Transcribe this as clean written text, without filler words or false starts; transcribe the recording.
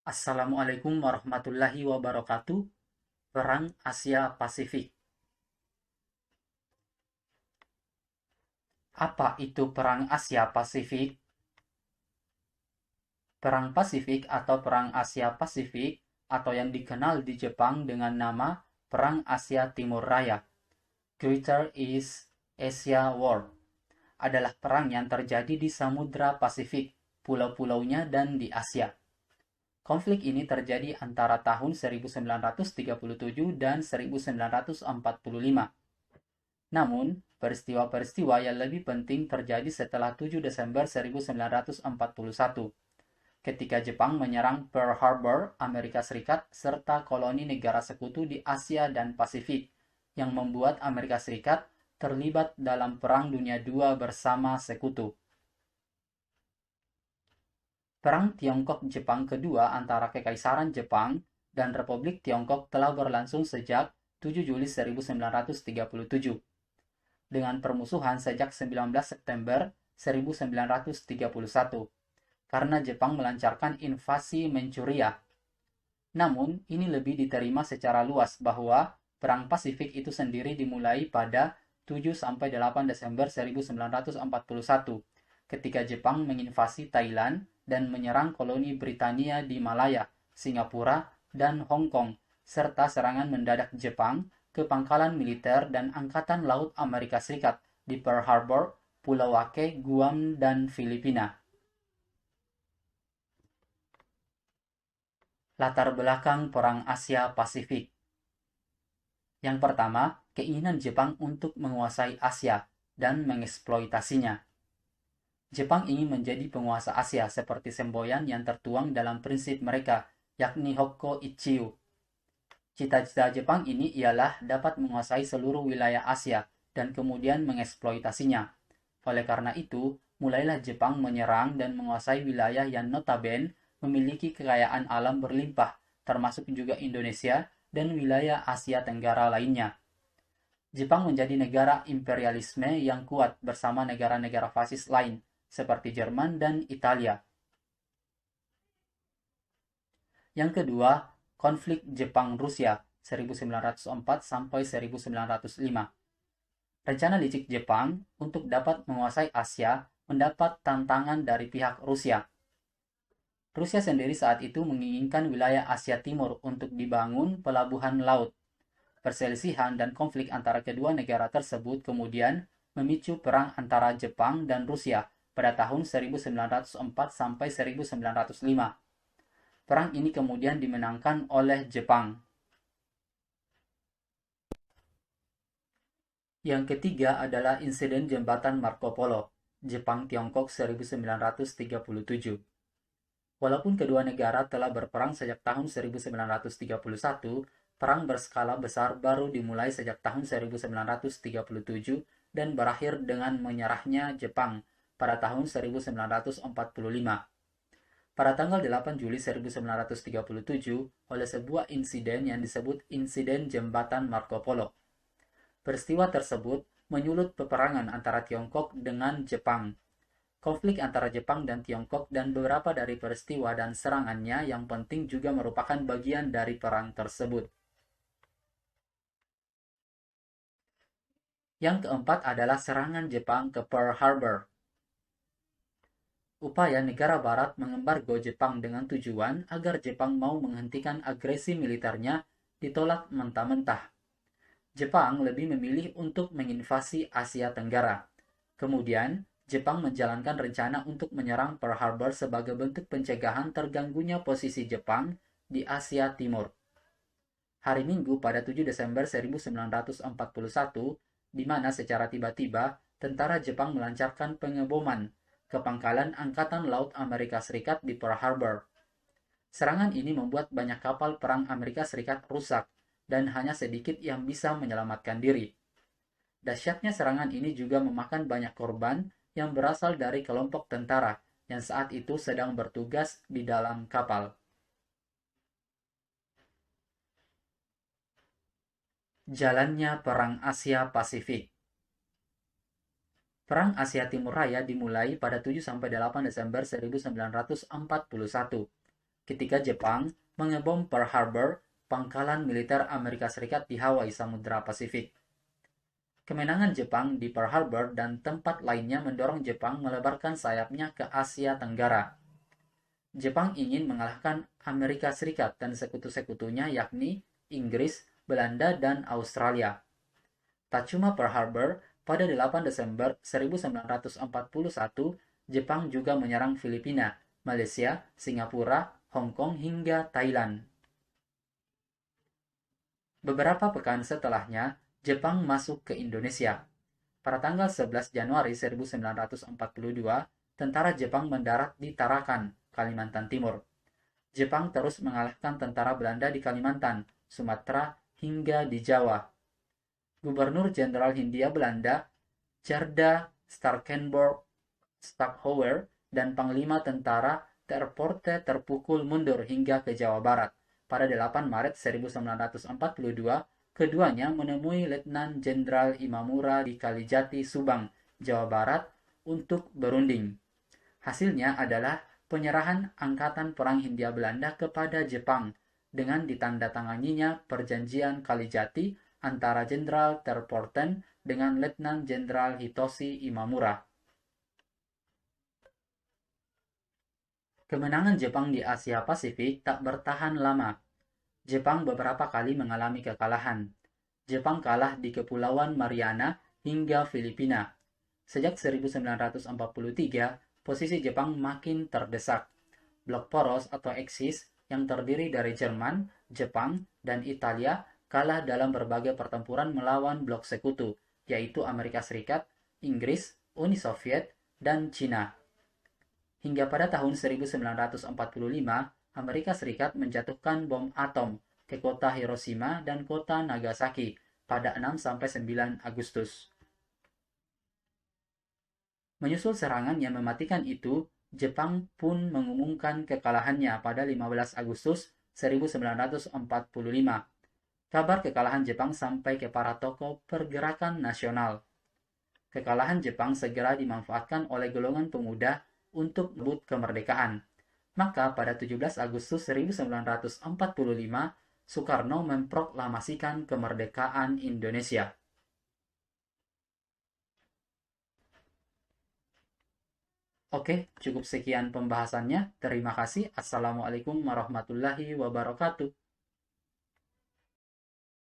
Assalamualaikum warahmatullahi wabarakatuh. Perang Asia Pasifik. Apa itu Perang Asia Pasifik? Perang Pasifik atau Perang Asia Pasifik atau yang dikenal di Jepang dengan nama Perang Asia Timur Raya, Greater East Asia War, adalah perang yang terjadi di Samudra Pasifik, pulau-pulaunya dan di Asia. Konflik ini terjadi antara tahun 1937 dan 1945. Namun, peristiwa-peristiwa yang lebih penting terjadi setelah 7 Desember 1941, ketika Jepang menyerang Pearl Harbor, Amerika Serikat, serta koloni negara sekutu di Asia dan Pasifik, yang membuat Amerika Serikat terlibat dalam Perang Dunia II bersama sekutu. Perang Tiongkok-Jepang kedua antara Kekaisaran Jepang dan Republik Tiongkok telah berlangsung sejak 7 Juli 1937, dengan permusuhan sejak 19 September 1931 karena Jepang melancarkan invasi Manchuria. Namun, ini lebih diterima secara luas bahwa Perang Pasifik itu sendiri dimulai pada 7-8 Desember 1941 ketika Jepang menginvasi Thailand dan menyerang koloni Britania di Malaya, Singapura, dan Hong Kong, serta serangan mendadak Jepang ke pangkalan militer dan Angkatan Laut Amerika Serikat di Pearl Harbor, Pulau Wake, Guam, dan Filipina. Latar belakang Perang Asia Pasifik. Yang pertama, keinginan Jepang untuk menguasai Asia dan mengeksploitasinya. Jepang ingin menjadi penguasa Asia seperti semboyan yang tertuang dalam prinsip mereka, yakni Hokko Ichiu. Cita-cita Jepang ini ialah dapat menguasai seluruh wilayah Asia dan kemudian mengeksploitasinya. Oleh karena itu, mulailah Jepang menyerang dan menguasai wilayah yang notabene memiliki kekayaan alam berlimpah, termasuk juga Indonesia dan wilayah Asia Tenggara lainnya. Jepang menjadi negara imperialisme yang kuat bersama negara-negara fasis lain, seperti Jerman dan Italia. Yang kedua, konflik Jepang-Rusia 1904 sampai 1905. Rencana licik Jepang untuk dapat menguasai Asia mendapat tantangan dari pihak Rusia. Rusia sendiri saat itu menginginkan wilayah Asia Timur untuk dibangun pelabuhan laut. Perselisihan dan konflik antara kedua negara tersebut kemudian memicu perang antara Jepang dan Rusia pada tahun 1904 sampai 1905. Perang ini kemudian dimenangkan oleh Jepang. Yang ketiga adalah insiden jembatan Marco Polo, Jepang-Tiongkok 1937. Walaupun kedua negara telah berperang sejak tahun 1931, perang berskala besar baru dimulai sejak tahun 1937 dan berakhir dengan menyerahnya Jepang pada tahun 1945. Pada tanggal 8 Juli 1937 oleh sebuah insiden yang disebut Insiden Jembatan Marco Polo. Peristiwa tersebut menyulut peperangan antara Tiongkok dengan Jepang. Konflik antara Jepang dan Tiongkok dan beberapa dari peristiwa dan serangannya yang penting juga merupakan bagian dari perang tersebut. Yang keempat adalah serangan Jepang ke Pearl Harbor. Upaya negara barat mengembargo Jepang dengan tujuan agar Jepang mau menghentikan agresi militernya ditolak mentah-mentah. Jepang lebih memilih untuk menginvasi Asia Tenggara. Kemudian, Jepang menjalankan rencana untuk menyerang Pearl Harbor sebagai bentuk pencegahan terganggunya posisi Jepang di Asia Timur. Hari Minggu pada 7 Desember 1941, di mana secara tiba-tiba tentara Jepang melancarkan pengeboman ke pangkalan Angkatan Laut Amerika Serikat di Pearl Harbor. Serangan ini membuat banyak kapal perang Amerika Serikat rusak dan hanya sedikit yang bisa menyelamatkan diri. Dahsyatnya serangan ini juga memakan banyak korban yang berasal dari kelompok tentara yang saat itu sedang bertugas di dalam kapal. Jalannya Perang Asia Pasifik. Perang Asia Timur Raya dimulai pada 7-8 Desember 1941 ketika Jepang mengebom Pearl Harbor, pangkalan militer Amerika Serikat di Hawaii, Samudra Pasifik. Kemenangan Jepang di Pearl Harbor dan tempat lainnya mendorong Jepang melebarkan sayapnya ke Asia Tenggara. Jepang ingin mengalahkan Amerika Serikat dan sekutu-sekutunya yakni Inggris, Belanda, dan Australia. Tak cuma Pearl Harbor, pada 8 Desember 1941, Jepang juga menyerang Filipina, Malaysia, Singapura, Hong Kong, hingga Thailand. Beberapa pekan setelahnya, Jepang masuk ke Indonesia. Pada tanggal 11 Januari 1942, tentara Jepang mendarat di Tarakan, Kalimantan Timur. Jepang terus mengalahkan tentara Belanda di Kalimantan, Sumatera, hingga di Jawa. Gubernur Jenderal Hindia Belanda, Gerda Starkenborg-Stachower, dan Panglima Tentara Terporte terpukul mundur hingga ke Jawa Barat. Pada 8 Maret 1942, keduanya menemui Letnan Jenderal Imamura di Kalijati, Subang, Jawa Barat untuk berunding. Hasilnya adalah penyerahan Angkatan Perang Hindia Belanda kepada Jepang dengan ditandatanganinya Perjanjian Kalijati antara Jenderal Terporten dengan Letnan Jenderal Hitoshi Imamura. Kemenangan Jepang di Asia Pasifik tak bertahan lama. Jepang beberapa kali mengalami kekalahan. Jepang kalah di Kepulauan Mariana hingga Filipina. Sejak 1943, posisi Jepang makin terdesak. Blok poros atau Axis yang terdiri dari Jerman, Jepang, dan Italia kalah dalam berbagai pertempuran melawan blok sekutu, yaitu Amerika Serikat, Inggris, Uni Soviet, dan Cina. Hingga pada tahun 1945, Amerika Serikat menjatuhkan bom atom ke kota Hiroshima dan kota Nagasaki pada 6-9 Agustus. Menyusul serangan yang mematikan itu, Jepang pun mengumumkan kekalahannya pada 15 Agustus 1945. Kabar kekalahan Jepang sampai ke para tokoh pergerakan nasional. Kekalahan Jepang segera dimanfaatkan oleh golongan pemuda untuk merebut kemerdekaan. Maka pada 17 Agustus 1945, Soekarno memproklamasikan kemerdekaan Indonesia. Oke, cukup sekian pembahasannya. Terima kasih. Assalamualaikum warahmatullahi wabarakatuh.